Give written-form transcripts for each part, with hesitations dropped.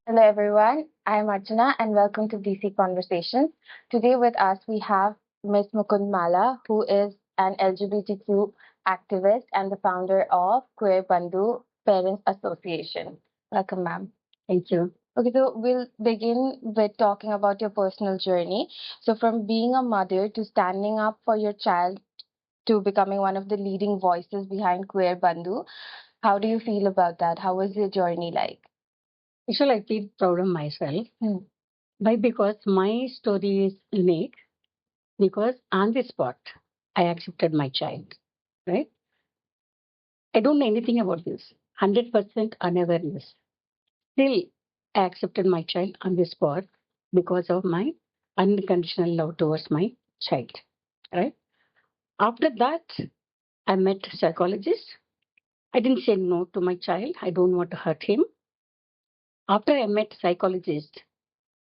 Hello, everyone. I'm Archana, and welcome to BC Conversations. Today, with us, we have Miss Mukunda Mala, who is an LGBTQ activist and the founder of Queer Bandhu Parents Association. Welcome, ma'am. Thank you. Okay, so we'll begin with talking about your personal journey. So, from being a mother to standing up for your child to becoming one of the leading voices behind Queer Bandhu, how do you feel about that? How was your journey like? Actually, I feel proud of myself. Hmm. Why? Because my story is unique. Because on the spot, I accepted my child. Right? I don't know anything about this. 100% unawareness. Still, I accepted my child on the spot because of my unconditional love towards my child. Right? After that, I met a psychologist. I didn't say no to my child. I don't want to hurt him. After I met psychologist,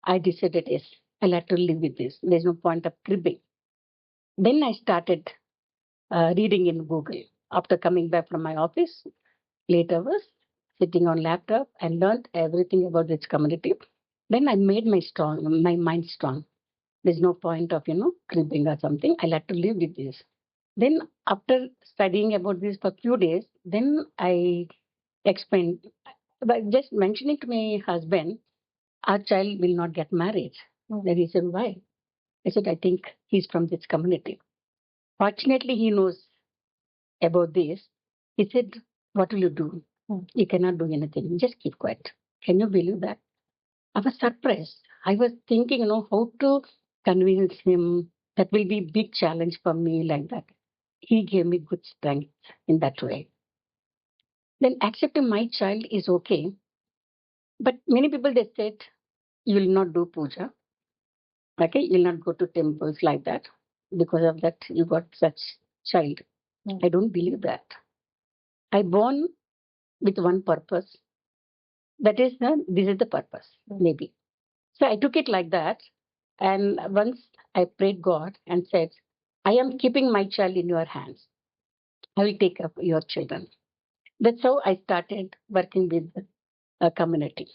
I decided, yes, I'll have to live with this. There's no point of cribbing. Then I started reading in Google. After coming back from my office, late hours, sitting on laptop, and learned everything about this community. Then I made my mind strong. There's no point of, cribbing or something. I'll have to live with this. Then after studying about this for a few days, then I explained, by just mentioning to my husband, our child will not get married. The reason why? I said, I think he's from this community. Fortunately, he knows about this. He said, what will you do? You cannot do anything. Just keep quiet. Can you believe that? I was surprised. I was thinking, how to convince him. That will be big challenge for me like that. He gave me good strength in that way. Then accepting my child is okay. But many people, they said, you will not do puja. Okay, you'll not go to temples like that. Because of that, you got such child. I don't believe that. I born with one purpose. That is, this is the purpose, maybe. So I took it like that. And once I prayed God and said, I am keeping my child in your hands. I will take up your children. That's how I started working with a community.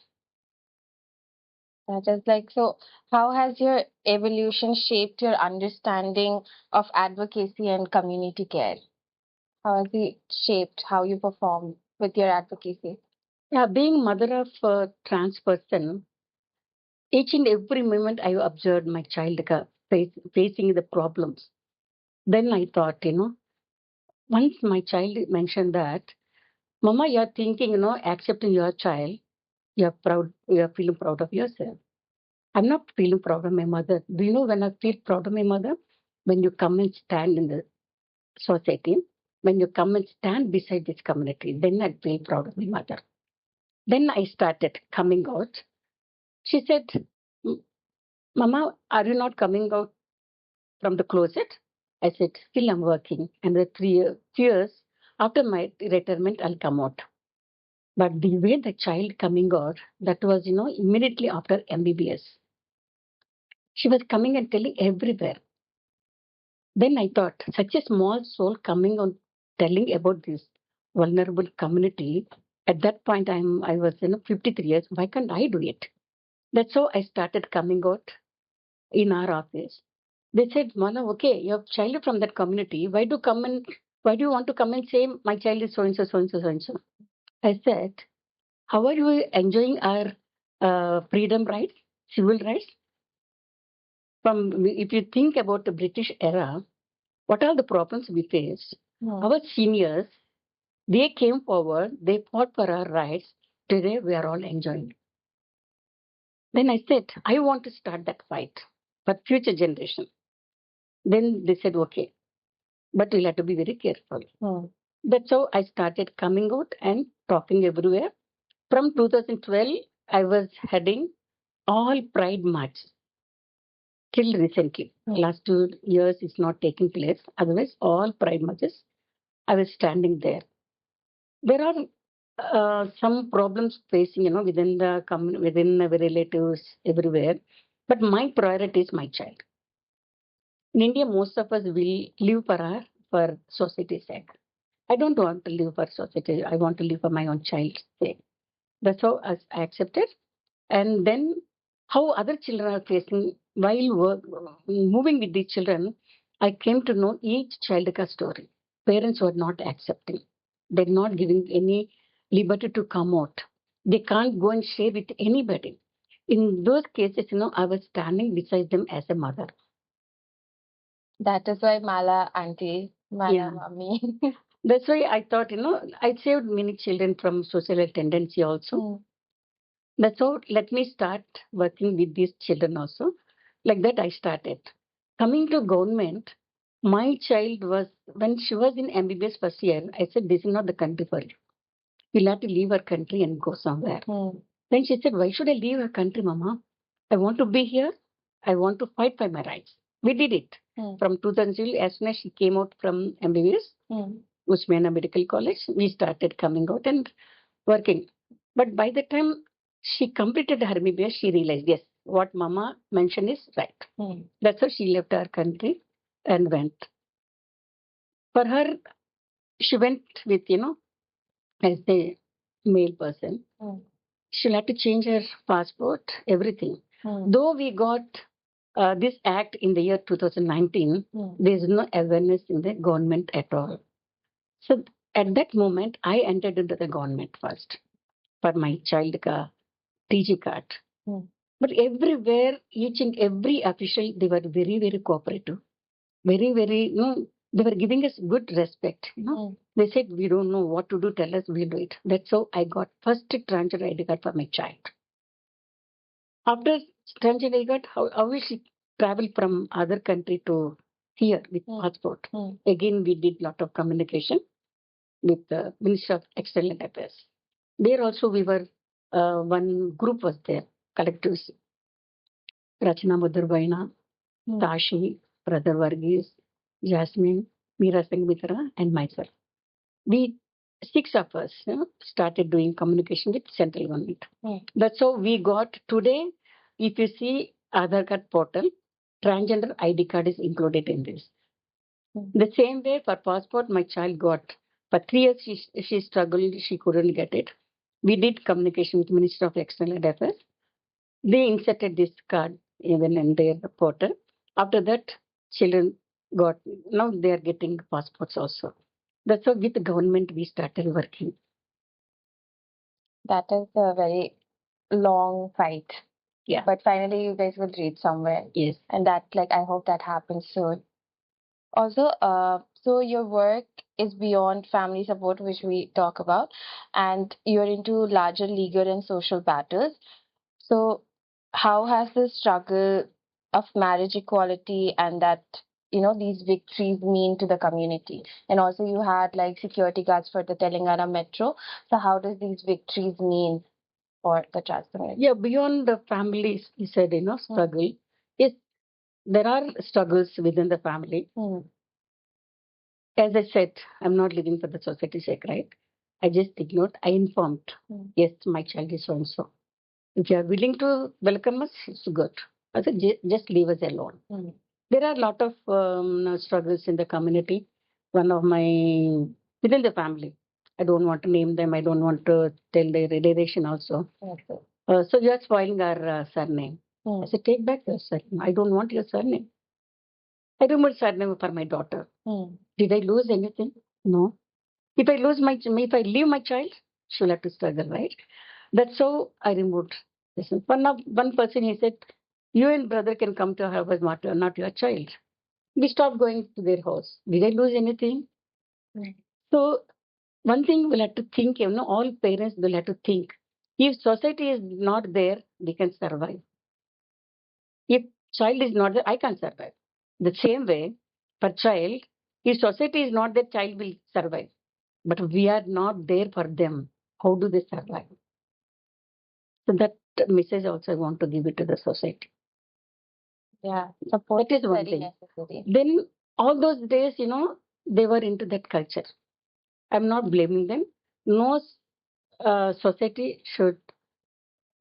That is like, so how has your evolution shaped your understanding of advocacy and community care? How has it shaped how you perform with your advocacy? Yeah, being mother of a trans person, each and every moment I observed my child facing the problems. Then I thought, once my child mentioned that, Mama, you're thinking, accepting your child, you're feeling proud of yourself. I'm not feeling proud of my mother. Do you know when I feel proud of my mother? When you come and stand in the society, when you come and stand beside this community, then I feel proud of my mother. Then I started coming out. She said, Mama, are you not coming out from the closet? I said, still I'm working. And the 3 years after my retirement, I'll come out. But the way the child coming out, that was, immediately after MBBS. She was coming and telling everywhere. Then I thought, such a small soul coming on telling about this vulnerable community. At that point, I was 53 years. Why can't I do it? That's how I started coming out in our office. They said, Mala, okay, your child is from that community. Why do you want to come and say my child is so and so, so and so, so and so? I said, how are you enjoying our freedom rights, civil rights? From if you think about the British era, what are the problems we faced? Our seniors, they came forward, they fought for our rights. Today we are all enjoying. Then I said, I want to start that fight for future generation. Then they said, okay, but we'll have to be very careful. That's how I started coming out and talking everywhere. From 2012, I was heading all Pride March till recently. Last 2 years it's not taking place. Otherwise, all Pride Marches, I was standing there. There are some problems facing, within within the relatives everywhere. But my priority is my child. In India, most of us will live for society's sake. I don't want to live for society. I want to live for my own child's sake. That's how I accepted. and then how other children are facing while moving with these children. I came to know each child ka story. Parents were not accepting. They're not giving any liberty to come out. They can't go and share with anybody. In those cases, I was standing beside them as a mother. That is why Mala Aunty, Mala Yeah. Mummy. That's why I thought, I saved many children from suicidal tendency also. That's how let me start working with these children also. Like that, I started. Coming to government, my child was, when she was in MBBS first year, I said, this is not the country for you. You'll have to leave our country and go somewhere. Then she said, why should I leave our country, Mama? I want to be here. I want to fight for my rights. We did it. From 2000, as soon as she came out from MBBS, Usmana Medical College, we started coming out and working. But by the time she completed her MBBS, she realized, yes, what Mama mentioned is right. That's how she left our country and went. For her, she went with, as a male person. She'll have to change her passport, everything. Though we got this act in the year 2019, there is no awareness in the government at all. So at that moment, I entered into the government first for my child TG card. But everywhere, each and every official, they were very, very cooperative. Very, very, they were giving us good respect. They said, we don't know what to do, tell us, we'll do it. That's how I got first transgender ID card for my child. After transgender ID card, how will she travel from other country to here with passport? Again, we did lot of communication with the Ministry of External Affairs. There also we were, one group was there, collectives. Rachana Mudurbaina, Tashi, Brother Varghese, Jasmine, Meera Sangh and myself. We, 6 of us, started doing communication with central government. That's how we got today. If you see Aadhaar card portal, transgender ID card is included in this. The same way for passport, my child got. For 3 years, she struggled, she couldn't get it. We did communication with Minister of External Affairs. They inserted this card even in their portal. After that, children got, now they are getting passports also. That's how with the government we started working. That is a very long fight. Yeah. But finally, you guys will reach somewhere. Yes. And that, I hope that happens soon. Also, so your work is beyond family support, which we talk about, and you're into larger legal and social battles. So, how has the struggle of marriage equality and that, these victories mean to the community? And also, you had security guards for the Telangana Metro. So, how does these victories mean for the trans community? Yeah, beyond the families, you said, struggle. Yes, there are struggles within the family. As I said, I'm not living for the society's sake, right? I just ignored. I informed. Yes, my child is so and so. If you are willing to welcome us, it's good. I said, just leave us alone. There are a lot of struggles in the community. One of my, within the family, I don't want to name them. I don't want to tell their relation also. Okay. So you are spoiling our surname. I said, take back your surname. I don't want your surname. I remove surname for my daughter. Did I lose anything? No. If I leave my child, she'll have to struggle, right? That's how I removed this. One person, he said, you and brother can come to our house, not your child. We stopped going to their house. Did I lose anything? So one thing we'll have to think, all parents will have to think. If society is not there, they can survive. If child is not there, I can't survive. The same way, for child, if society is not there, child will survive. But we are not there for them. How do they survive? So that message also I want to give it to the society. Yeah, support that is one very thing. Necessary. Then all those days, they were into that culture. I'm not blaming them. No society should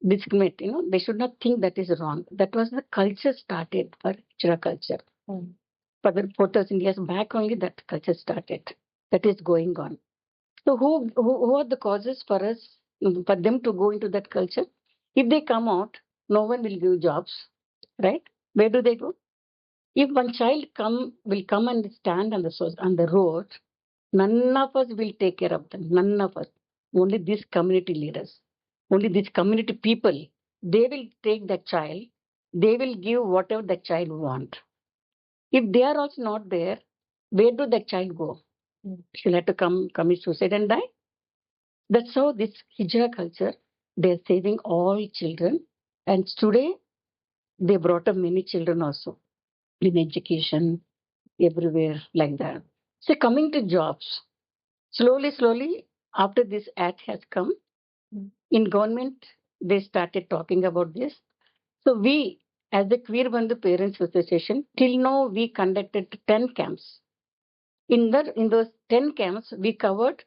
discriminate. They should not think that is wrong. That was the culture started for Chira culture. For the 4,000 years back only that culture started. That is going on. So who are the causes for us, for them to go into that culture? If they come out, no one will give jobs, right? Where do they go? If one child will come and stand on the road, none of us will take care of them. None of us. Only these community leaders, only these community people, they will take the child. They will give whatever the child want. If they are also not there, where do the child go? She'll have to commit suicide and die. That's how this hijra culture, they're saving all children. And today, they brought up many children also in education, everywhere like that. So coming to jobs, slowly, after this act has come, in government, they started talking about this. So we, as the Queer Bandhu Parents Association, till now we conducted 10 camps. In those 10 camps, we covered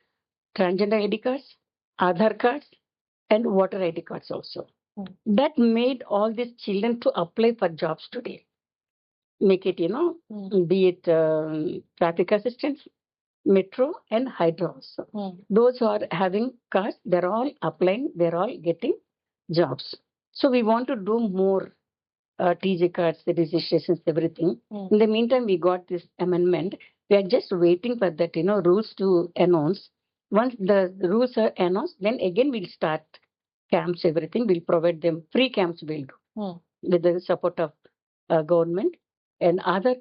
transgender ID cards, Aadhaar cards, and voter ID cards also. That made all these children to apply for jobs today. Make it, be it traffic assistants, metro, and hydro also. Those who are having cards, they're all applying, they're all getting jobs. So we want to do more TJ cards, the registrations, everything. In the meantime, we got this amendment. We are just waiting for that, rules to announce. Once the rules are announced, then again we'll start camps, everything. We'll provide them free camps. We'll do with the support of government and other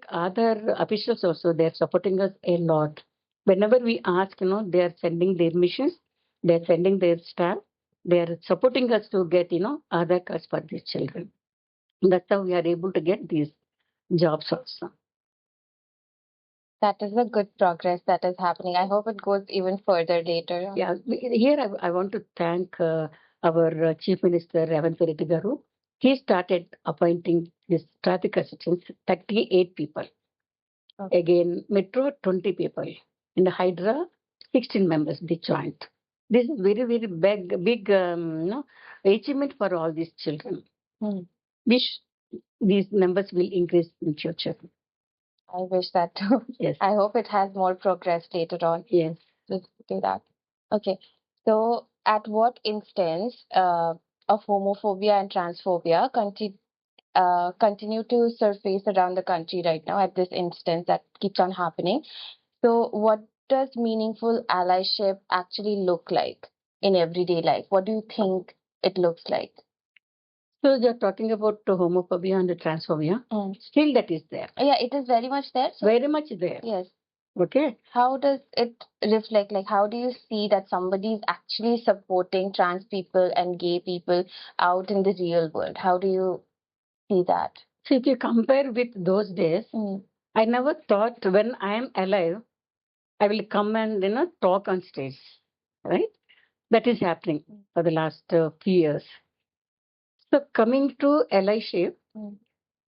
officials also. They're supporting us a lot. Whenever we ask, they are sending their missions, they're sending their staff, they are supporting us to get, other cards for these children. That's how we are able to get these jobs also. That is a good progress that is happening. I hope it goes even further later. Yeah, here I want to thank our Chief Minister Revanth Reddy Garu. He started appointing this traffic assistants, 38 people. Okay. Again, Metro, 20 people. In the Hydra, 16 members, they joined. This is very, very big achievement for all these children. Wish these numbers will increase in future. I wish that too. Yes. I hope it has more progress later on. Yes. Let's do that. Okay. So, at what instance of homophobia and transphobia continue to surface around the country right now at this instance that keeps on happening? So, what does meaningful allyship actually look like in everyday life? What do you think it looks like? So you're talking about the homophobia and the transphobia. Still that is there. Yeah, it is very much there. So, very much there. Yes. Okay. How does it reflect? Like, how do you see that somebody is actually supporting trans people and gay people out in the real world? How do you see that? So if you compare with those days, I never thought when I am alive, I will come and talk on stage, right? That is happening for the last few years. So coming to allyship,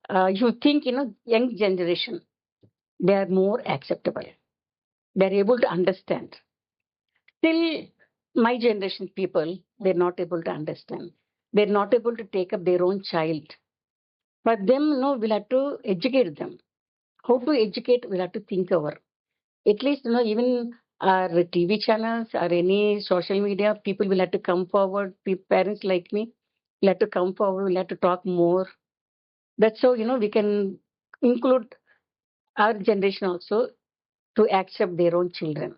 you think young generation, they are more acceptable. They are able to understand. Still, my generation people, they're not able to understand. They're not able to take up their own child. For them, we'll have to educate them. How to educate, we'll have to think over. At least, even our TV channels or any social media, people will have to come forward. Parents like me will have to come forward. We'll have to talk more. That's how, we can include our generation also to accept their own children.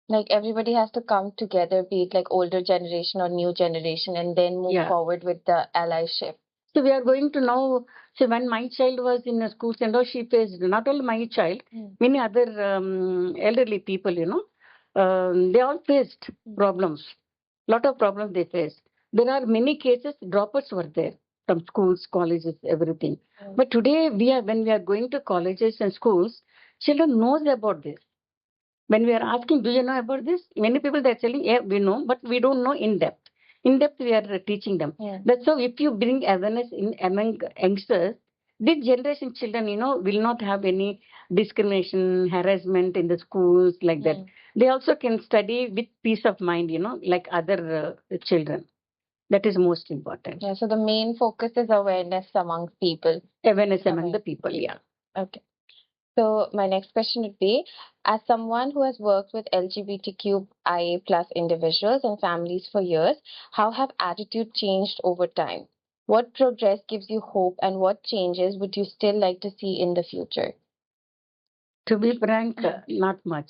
Like everybody has to come together, be it like older generation or new generation, and then move forward with the allyship. So we are going to now. So when my child was in a school center, she faced not only my child, many other elderly people. They all faced problems. Lot of problems they faced. There are many cases droppers were there from schools, colleges, everything. But today when we are going to colleges and schools, children knows about this. When we are asking, do you know about this? Many people they are telling, yeah, we know, but we don't know in depth. In depth, we are teaching them. That's how if you bring awareness among youngsters, this generation children, will not have any discrimination, harassment in the schools like that. They also can study with peace of mind, like other children. That is most important. Yeah, so the main focus is awareness among people. Awareness among the people, yeah. Okay. So my next question would be, as someone who has worked with LGBTQIA plus individuals and families for years, how have attitude changed over time? What progress gives you hope and what changes would you still like to see in the future? To be frank, not much.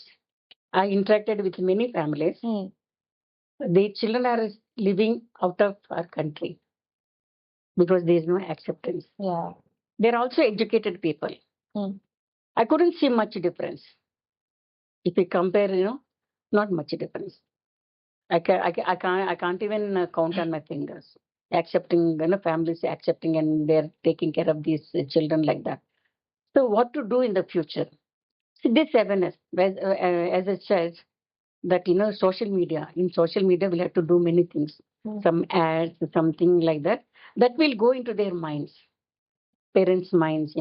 I interacted with many families. The children are living out of our country because there is no acceptance. Yeah. They're also educated people. I couldn't see much difference. If you compare, not much difference. I can't even count on my fingers. Accepting, families accepting and they're taking care of these children like that. So what to do in the future? See, this awareness, as I said, that, in social media, we'll have to do many things. Some ads, something like that. That will go into their minds, parents' minds,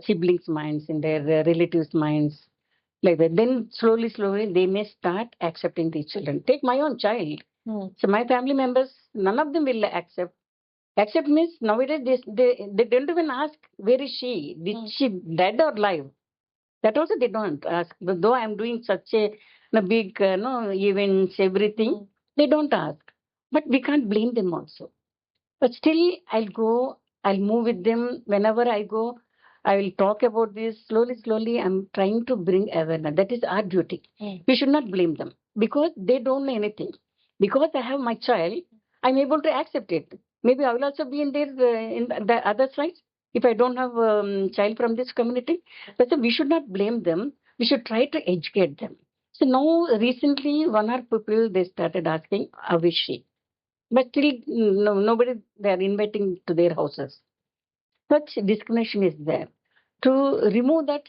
siblings' minds, in their relatives' minds, like that. Then slowly, they may start accepting these children. Take my own child. So my family members, none of them will accept. Accept means nowadays they don't even ask where is she? Did she dead or alive? That also they don't ask. Though I'm doing such a big no events, everything, they don't ask. But we can't blame them also. But still, I'll move with them whenever I go. I will talk about this slowly. I'm trying to bring awareness. That is our duty. We should not blame them because they don't know anything. Because I have my child, I'm able to accept it. Maybe I will also be in there in the other side if I don't have child from this community. That's why we should not blame them. We should try to educate them. So now, recently, one or people they started asking, "How is she?" But still, no, nobody they are inviting to their houses. Such discrimination is there. To remove that,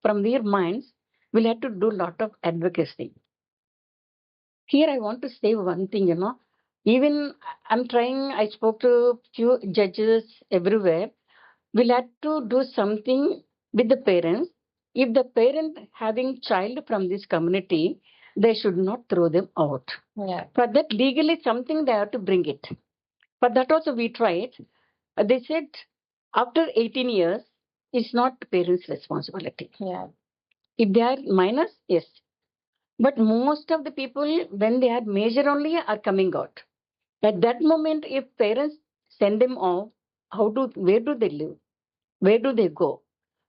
from their minds, we'll have to do a lot of advocacy. Here, I want to say one thing, Even I'm trying, I spoke to few judges everywhere. We'll have to do something with the parents. If the parent having child from this community, they should not throw them out. Yeah. For that, legally something they have to bring it. For that also we tried. They said after 18 years, it's not parents' responsibility. Yeah. If they are minors, yes. But most of the people, when they are major only, are coming out. At that moment, if parents send them off, where do they live? Where do they go?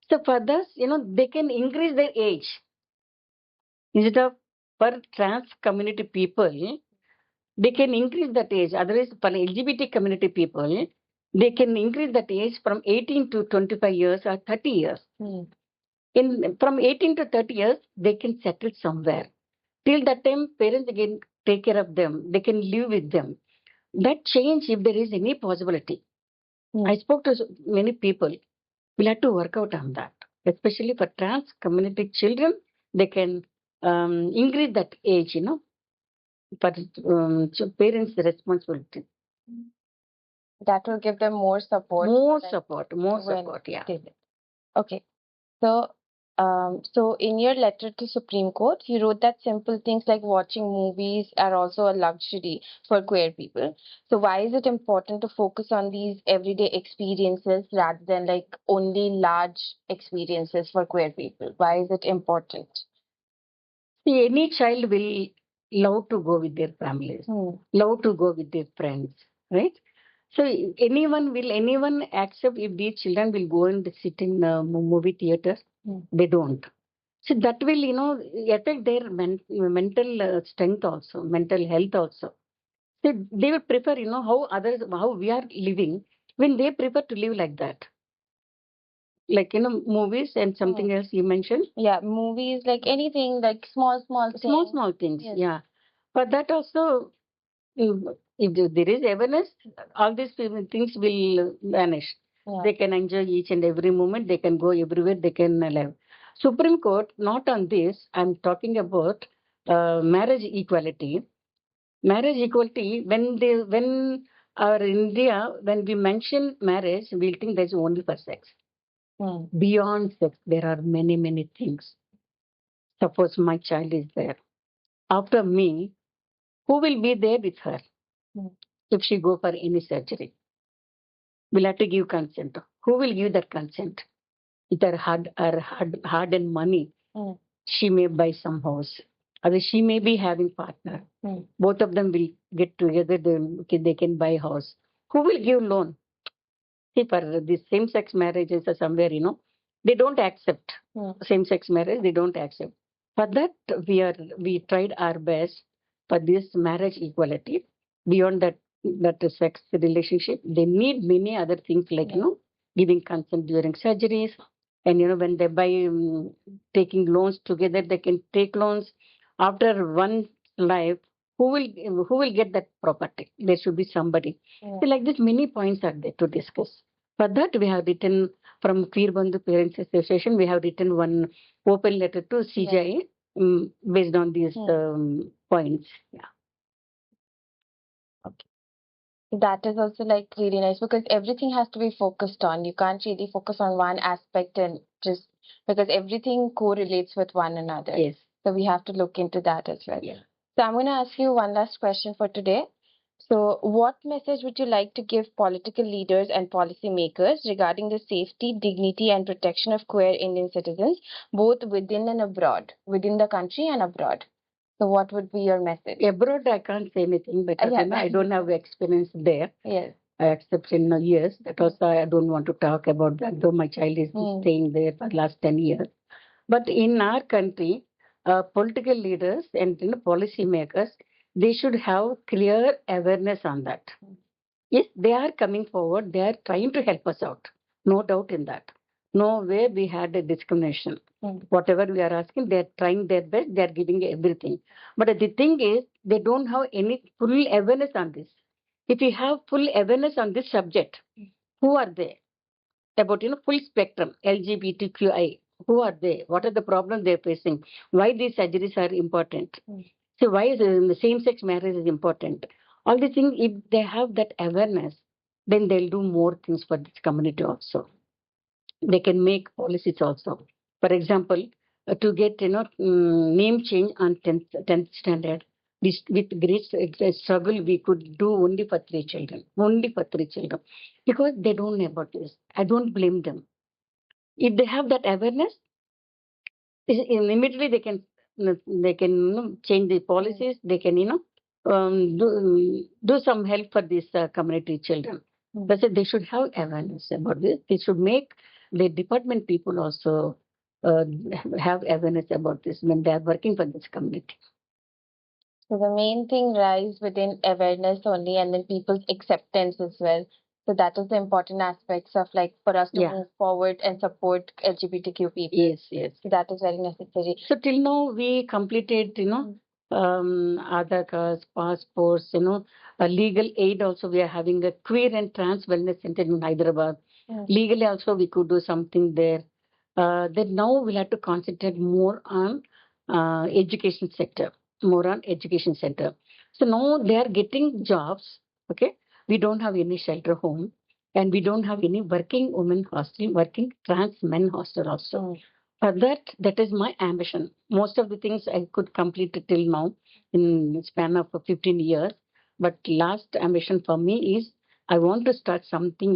So for this, they can increase their age. Instead of for trans community people, they can increase that age. Otherwise, for LGBT community people, they can increase that age from 18 to 25 years or 30 years. From 18 to 30 years, they can settle somewhere. Till that time, parents again take care of them. They can live with them. That change, if there is any possibility. I spoke to many people. We'll have to work out on that. Especially for trans community children, they can increase that age, for parents' responsibility. That will give them more support. More support, yeah. Okay. So, so in your letter to Supreme Court, you wrote that simple things like watching movies are also a luxury for queer people. So why is it important to focus on these everyday experiences rather than like only large experiences for queer people? Why is it important? See, any child will love to go with their families, love to go with their friends, right? So anyone accept if these children will go and sit in movie theaters? They don't. So that will, affect their mental strength also, mental health also. So they will prefer, how we are living, when they prefer to live like that. Like, movies and something else you mentioned. Yeah, movies, like anything, like small things. Small things, Yes. yeah. But that also, if there is awareness, all these things will vanish. Yeah. They can enjoy each and every moment. They can go everywhere. They can live. Supreme Court, not on this. I'm talking about marriage equality. Marriage equality. When our India, when we mention marriage, we'll think that's only for sex. Beyond sex, there are many things. Suppose my child is there. After me, who will be there with her if she go for any surgery? We'll have to give consent. Who will give that consent? with her hard-earned money, she may buy some house. Or she may be having partner. Both of them will get together. They can buy house. Who will give loan? See, for the same-sex marriages or somewhere, they don't accept same-sex marriage. They don't accept. For that, we tried our best for this marriage equality. Beyond that sex relationship, they need many other things like giving consent during surgeries, and when they buy taking loans together, they can take loans after one life. Who will get that property? There should be somebody. So like this, many points are there to discuss. For that, we have written from Queer Bandhu Parents Association, we have written one open letter to CJI based on these points. Yeah. Okay. That is also like really nice because everything has to be focused on. You can't really focus on one aspect and just because everything correlates with one another. Yes. So we have to look into that as well. Yeah. So I'm going to ask you one last question for today. So, what message would you like to give political leaders and policymakers regarding the safety, dignity, and protection of queer Indian citizens, both within and abroad, within the country and abroad? So, what would be your message? Abroad, I can't say anything because I don't have experience there. Yes. I accept in years. That also I don't want to talk about that, though my child is staying there for the last 10 years. But in our country, political leaders and policy makers, they should have clear awareness on that. Yes, they are coming forward. They are trying to help us out. No doubt in that. No way we had a discrimination. Whatever we are asking, they are trying their best. They are giving everything. But the thing is, they don't have any full awareness on this. If you have full awareness on this subject, who are they? About full spectrum LGBTQI. Who are they? What are the problems they're facing? Why these surgeries are important? So why is the same-sex marriage is important? All these things, if they have that awareness, then they'll do more things for this community also. They can make policies also. For example, to get name change on 10th standard. This, with great struggle, we could do only for 3 children. Only for 3 children. Because they don't know about this. I don't blame them. If they have that awareness, immediately they can change the policies. They can do some help for these community children. That's it. They should have awareness about this. They should make the department people also have awareness about this when they are working for this community. So the main thing lies within awareness only and then people's acceptance as well. So that is the important aspects of like for us to move forward and support LGBTQ people. Yes, yes. So that is very necessary. So till now we completed, Aadhaar cards, passports, legal aid also. We are having a queer and trans wellness center in Hyderabad. Legally also we could do something there. Then now we'll have to concentrate more on education sector, more on education center. So now they are getting jobs. Okay, we don't have any shelter home, and we don't have any working women hostel, working trans men hostel also. For that is my ambition. Most of the things I could complete till now in the span of 15 years. But last ambition for me is I want to start something,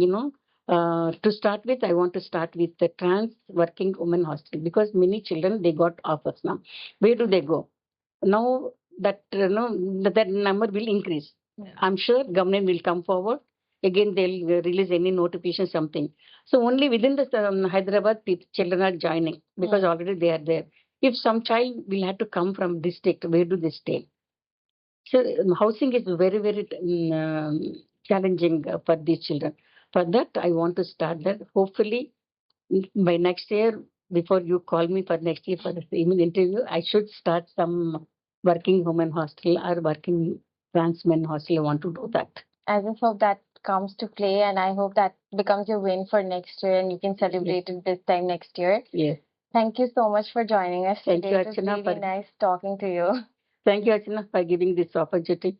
to start with, I want to start with the trans working women hostel because many children, they got offers now. Where do they go? Now that, that number will increase. I'm sure government will come forward. Again, they'll release any notification, something. So only within the Hyderabad, children are joining because already they are there. If some child will have to come from district, where do they stay? So housing is very, very challenging for these children. For that, I want to start that. Hopefully, by next year, before you call me for next year for the same interview, I should start some working women hostel or working trans men hostel. I want to do that. I just hope that comes to play, and I hope that becomes your win for next year, and you can celebrate it this time next year. Yes. Thank you so much for joining us Thank today. you, It was Archana, really nice talking to you. Thank you, Archana, for giving this opportunity.